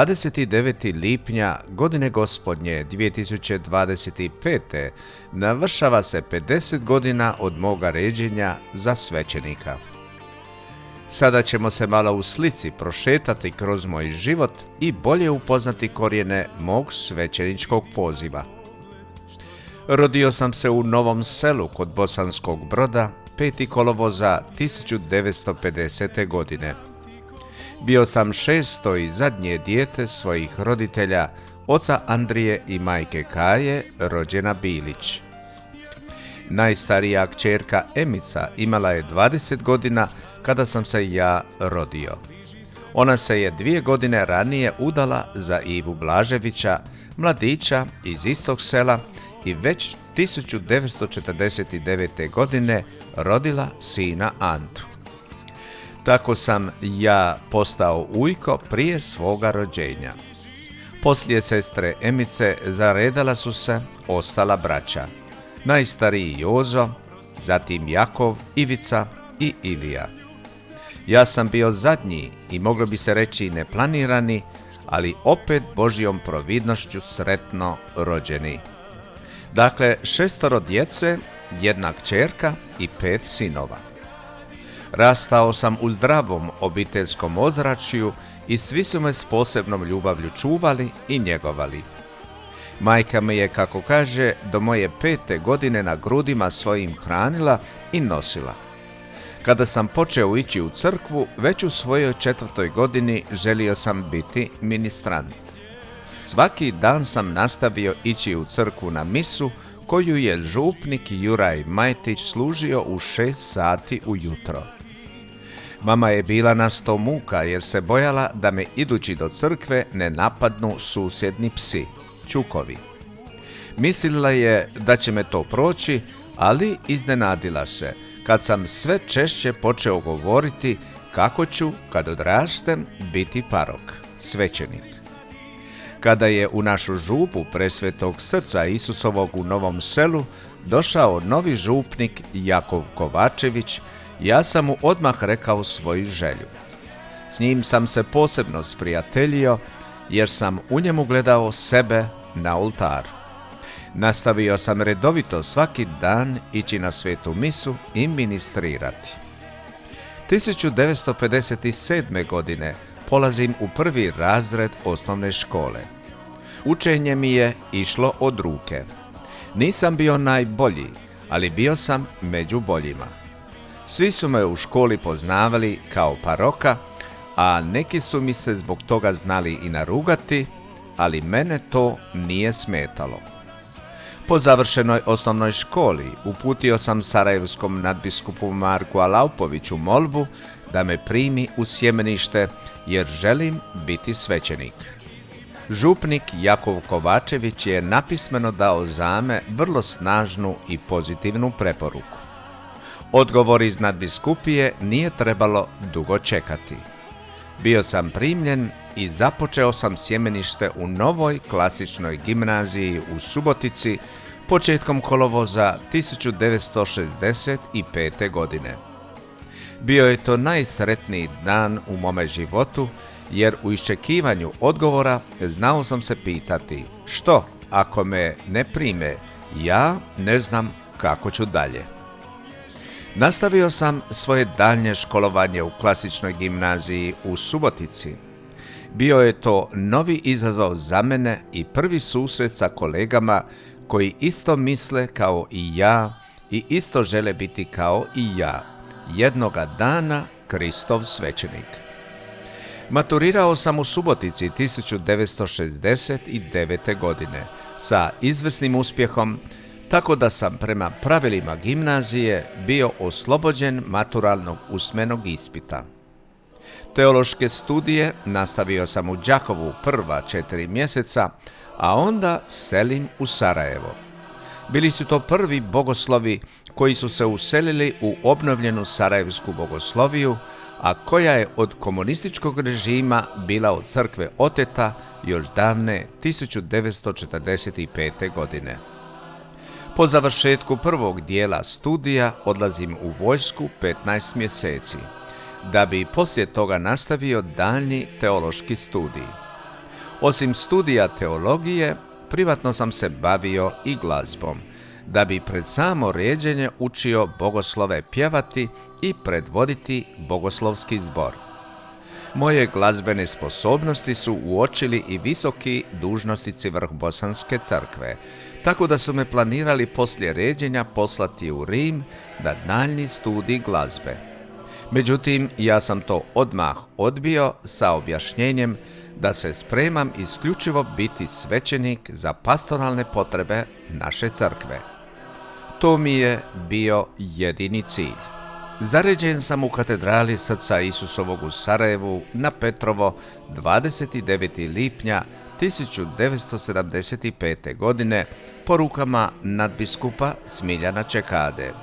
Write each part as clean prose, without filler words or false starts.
29. lipnja godine gospodnje 2025. navršava se 50 godina od moga ređenja za svećenika. Sada ćemo se malo u slici prošetati kroz moj život i bolje upoznati korijene mog svećeničkog poziva. Rodio sam se u Novom Selu kod Bosanskog Broda 5. kolovoza 1950. godine. Bio sam 6. i zadnje dijete svojih roditelja, oca Andrije i majke Kaje, rođena Bilić. Najstarija kćerka Emica imala je 20 godina kada sam se ja rodio. Ona se je 2 godine ranije udala za Ivu Blaževića, mladića iz istog sela, i već 1949. godine rodila sina Antu. Tako sam ja postao ujko prije svoga rođenja. Poslije sestre Emice zaredala su se ostala braća. Najstariji Jozo, zatim Jakov, Ivica i Ilija. Ja sam bio zadnji i moglo bi se reći neplanirani, ali opet Božjom providnošću sretno rođeni. Dakle, 6 djece, 1 kćerka i 5 sinova. Rastao sam u zdravom obiteljskom ozračju i svi su me s posebnom ljubavlju čuvali i njegovali. Majka me je, kako kaže, do moje 5. godine na grudima svojim hranila i nosila. Kada sam počeo ići u crkvu, već u svojoj 4. godini želio sam biti ministrant. Svaki dan sam nastavio ići u crkvu na misu, koju je župnik Juraj Majtić služio u 6 sati ujutro. Mama je bila na 100 muka jer se bojala da me idući do crkve ne napadnu susjedni psi, čukovi. Mislila je da će me to proći, ali iznenadila se kad sam sve češće počeo govoriti kako ću, kad odrastem, biti parok, svećenik. Kada je u našu župu Presvetog Srca Isusovog u Novom Selu došao novi župnik Jakov Kovačević, ja sam mu odmah rekao svoju želju. S njim sam se posebno sprijateljio jer sam u njemu gledao sebe na oltaru. Nastavio sam redovito svaki dan ići na svetu misu i ministrirati. 1957. godine polazim u 1. razred osnovne škole. Učenje mi je išlo od ruke. Nisam bio najbolji, ali bio sam među boljima. Svi su me u školi poznavali kao paroka, a neki su mi se zbog toga znali i narugati, ali mene to nije smetalo. Po završenoj osnovnoj školi uputio sam sarajevskom nadbiskupu Marku Alaupoviću molbu da me primi u sjemenište jer želim biti svećenik. Župnik Jakov Kovačević je napismeno dao za me vrlo snažnu i pozitivnu preporuku. Odgovor iz nadbiskupije nije trebalo dugo čekati. Bio sam primljen i započeo sam sjemenište u novoj klasičnoj gimnaziji u Subotici početkom kolovoza 1965. godine. Bio je to najsretniji dan u mome životu, jer u iščekivanju odgovora znao sam se pitati što ako me ne prime, ja ne znam kako ću dalje. Nastavio sam svoje daljnje školovanje u klasičnoj gimnaziji u Subotici. Bio je to novi izazov za mene i prvi susret sa kolegama koji isto misle kao i ja i isto žele biti kao i ja, jednoga dana Kristov svećenik. Maturirao sam u Subotici 1969. godine sa izvrsnim uspjehom, tako da sam prema pravilima gimnazije bio oslobođen maturalnog usmenog ispita. Teološke studije nastavio sam u Đakovu prva 4 mjeseca, a onda selim u Sarajevo. Bili su to prvi bogoslovi koji su se uselili u obnovljenu sarajevsku bogosloviju, a koja je od komunističkog režima bila od crkve oteta još davne 1945. godine. Po završetku prvog dijela studija odlazim u vojsku 15 mjeseci, da bi poslije toga nastavio daljnji teološki studij. Osim studija teologije, privatno sam se bavio i glazbom, da bi pred samo ređenje učio bogoslove pjevati i predvoditi bogoslovski zbor. Moje glazbene sposobnosti su uočili i visoki dužnosnici Vrhbosanske crkve, tako da su me planirali poslije ređenja poslati u Rim na daljnji studij glazbe. Međutim, ja sam to odmah odbio sa objašnjenjem da se spremam isključivo biti svećenik za pastoralne potrebe naše crkve. To mi je bio jedini cilj. Zaređen sam u katedrali Srca Isusovog u Sarajevu na Petrovo 29. lipnja 1975. godine po rukama nadbiskupa Smiljana Čekade.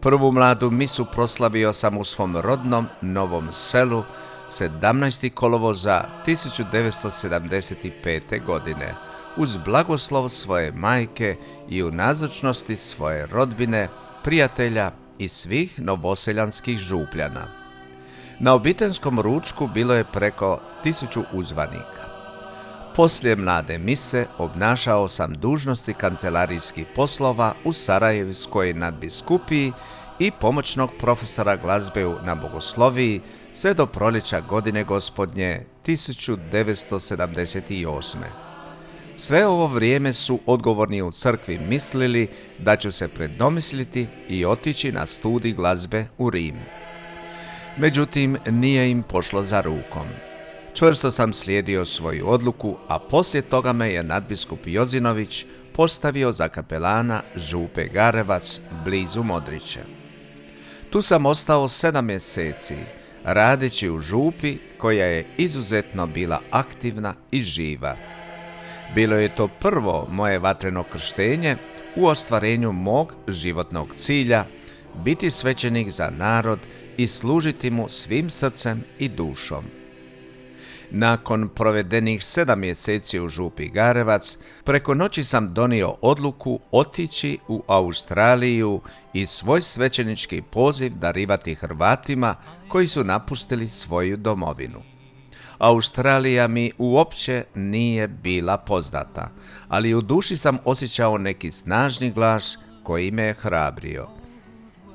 Prvu mladu misu proslavio sam u svom rodnom Novom Selu 17. kolovoza 1975. godine uz blagoslov svoje majke i u nazočnosti svoje rodbine, prijatelja i svih novoseljanskih župljana. Na obiteljskom ručku bilo je preko 1000 uzvanika. Poslije mlade mise obnašao sam dužnosti kancelarijskih poslova u Sarajevskoj nadbiskupiji i pomoćnog profesora glazbe na bogosloviji sve do proljeća godine gospodnje 1978. Sve ovo vrijeme su odgovorni u crkvi mislili da ću se predomisliti i otići na studij glazbe u Rim. Međutim, nije im pošlo za rukom. Čvrsto sam slijedio svoju odluku, a poslije toga me je nadbiskup Jozinović postavio za kapelana župe Garevac blizu Modrića. Tu sam ostao 7 mjeseci, radeći u župi koja je izuzetno bila aktivna i živa. Bilo je to prvo moje vatreno krštenje u ostvarenju mog životnog cilja, biti svećenik za narod i služiti mu svim srcem i dušom. Nakon provedenih 7 mjeseci u župi Garevac, preko noći sam donio odluku otići u Australiju i svoj svećenički poziv darivati Hrvatima koji su napustili svoju domovinu. Australija mi uopće nije bila poznata, ali u duši sam osjećao neki snažni glas koji me je hrabrio.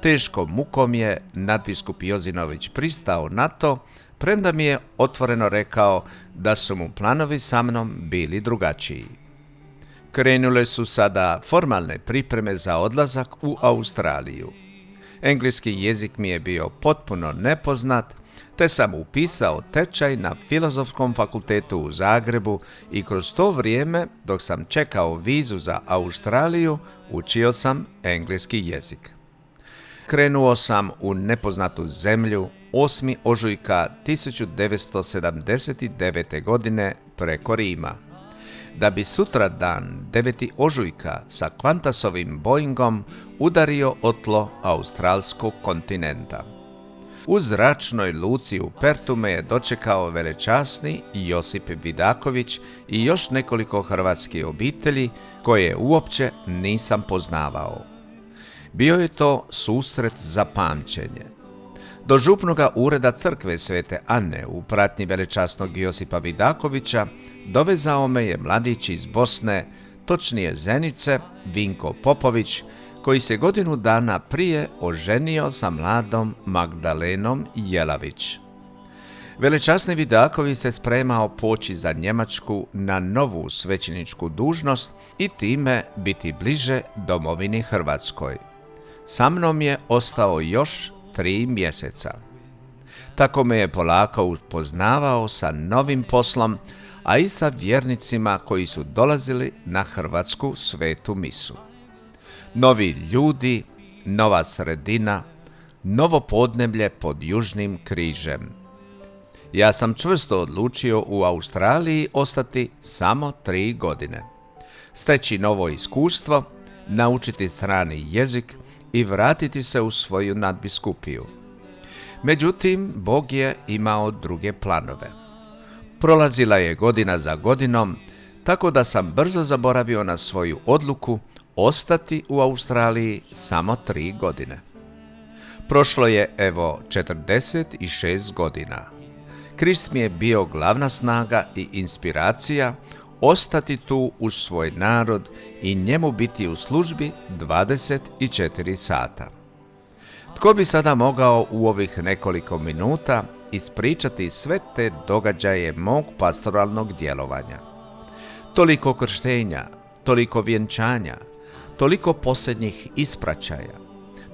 Teškom mukom je nadbiskup Jozinović pristao na to, premda mi je otvoreno rekao da su mu planovi sa mnom bili drugačiji. Krenule su sada formalne pripreme za odlazak u Australiju. Engleski jezik mi je bio potpuno nepoznat, te sam upisao tečaj na Filozofskom fakultetu u Zagrebu i kroz to vrijeme, dok sam čekao vizu za Australiju, učio sam engleski jezik. Krenuo sam u nepoznatu zemlju 8. ožujka 1979. godine preko Rima, da bi sutra dan 9. ožujka sa Qantasovim Boeingom udario o tlo australskog kontinenta. U zračnoj luci u Pertu me je dočekao velečasni Josip Vidaković i još nekoliko hrvatskih obitelji koje uopće nisam poznavao. Bio je to susret za pamćenje. Do župnoga ureda crkve Svete Ane u pratnji velečasnog Josipa Vidakovića dovezao me je mladić iz Bosne, točnije Zenice, Vinko Popović, koji se godinu dana prije oženio sa mladom Magdalenom Jelavić. Velečasni Vidaković se spremao poći za Njemačku na novu svećeničku dužnost i time biti bliže domovini Hrvatskoj. Sa mnom je ostao još 3 mjeseca. Tako me je polako upoznavao sa novim poslom, a i sa vjernicima koji su dolazili na hrvatsku svetu misu. Novi ljudi, nova sredina, novo podneblje pod Južnim križem. Ja sam čvrsto odlučio u Australiji ostati samo 3 godine. Steći novo iskustvo, naučiti strani jezik i vratiti se u svoju nadbiskupiju. Međutim, Bog je imao druge planove. Prolazila je godina za godinom, tako da sam brzo zaboravio na svoju odluku ostati u Australiji samo 3 godine. Prošlo je 46 godina. Krist mi je bio glavna snaga i inspiracija ostati tu uz svoj narod i njemu biti u službi 24 sata. Tko bi sada mogao u ovih nekoliko minuta ispričati sve te događaje mog pastoralnog djelovanja? Toliko krštenja, toliko vjenčanja, toliko posljednjih ispraćaja,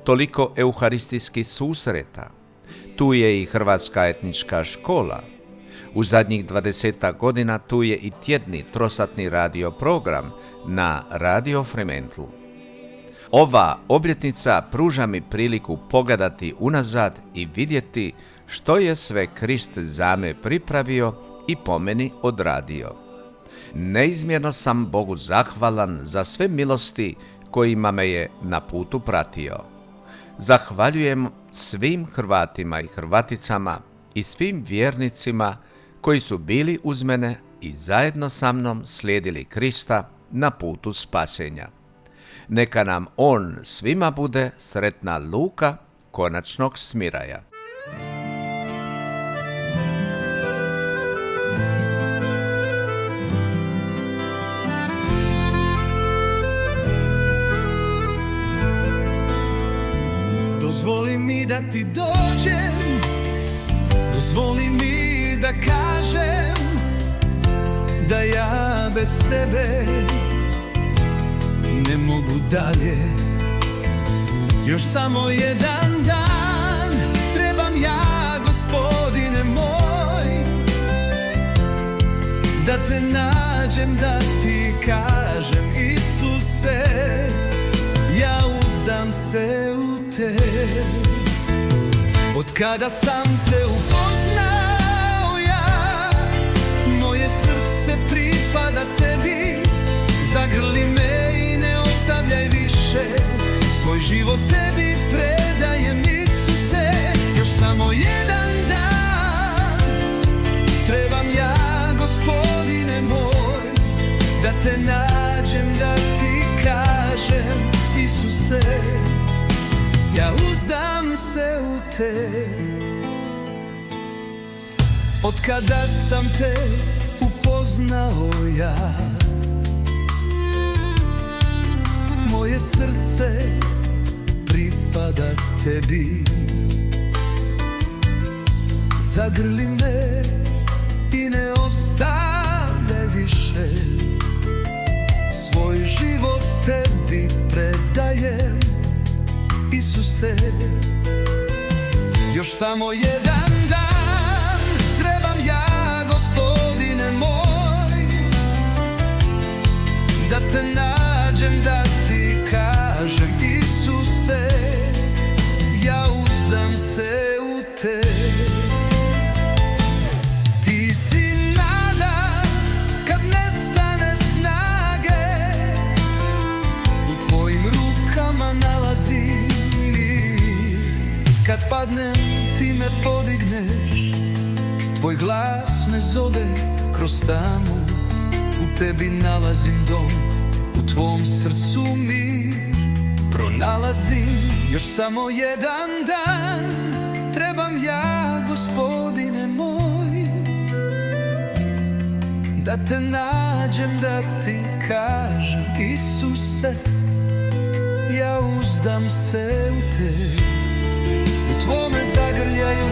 toliko euharistijskih susreta. Tu je i Hrvatska etnička škola. U zadnjih 20 godina tu je i tjedni trosatni radio program na Radio Fremantlu. Ova obljetnica pruža mi priliku pogledati unazad i vidjeti što je sve Krist za me pripravio i po meni odradio. Neizmjerno sam Bogu zahvalan za sve milosti kojima me je na putu pratio. Zahvaljujem svim Hrvatima i Hrvaticama i svim vjernicima koji su bili uz mene i zajedno sa mnom slijedili Krista na putu spasenja. Neka nam On svima bude sretna luka konačnog smiraja. Dozvoli mi da ti dođem, dozvoli mi da kažem da ja bez tebe ne mogu dalje. Još samo jedan dan trebam ja, Gospodine moj, da te nađem, da ti kažem Isuse, ja uzdam se u te. Od kada sam te upoznao ja, moje srce pripada tebi. Zagrli me i ne ostavljaj više, svoj život tebi predajem Isuse. Još samo jedan dan trebam ja, Gospodine moj, da te nađem, da ti kažem Isuse, ja uzdam se u te. Od kada sam te upoznao ja, moje srce pripada tebi. Zagrli me i ne ostavljaj više, svoj život tebi predajem Isuse. Još samo jedan dan trebam ja, Gospodine moj, da te nađem, da ti kažem Isuse, ja uzdam se u te. Ti si nada kad nestane snage, u tvojim rukama nalazim mir. Kad padnem ti me podigneš, tvoj glas me zove kroz tamu. U tebi nalazim dom, u tvom srcu mir pronalazim. Još samo jedan dan trebam ja, Gospodine moj, da te nađem, da ti kažem Isuse, ja uzdam se u te. U tvome zagrljaju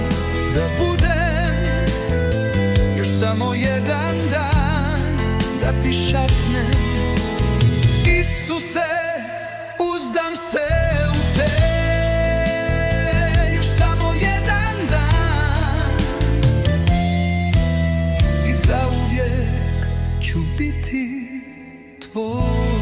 da budem, još samo jedan dan da ti šapnem Isuse, uzdam se u te. Još samo jedan dan i zauvijek ću biti tvoj.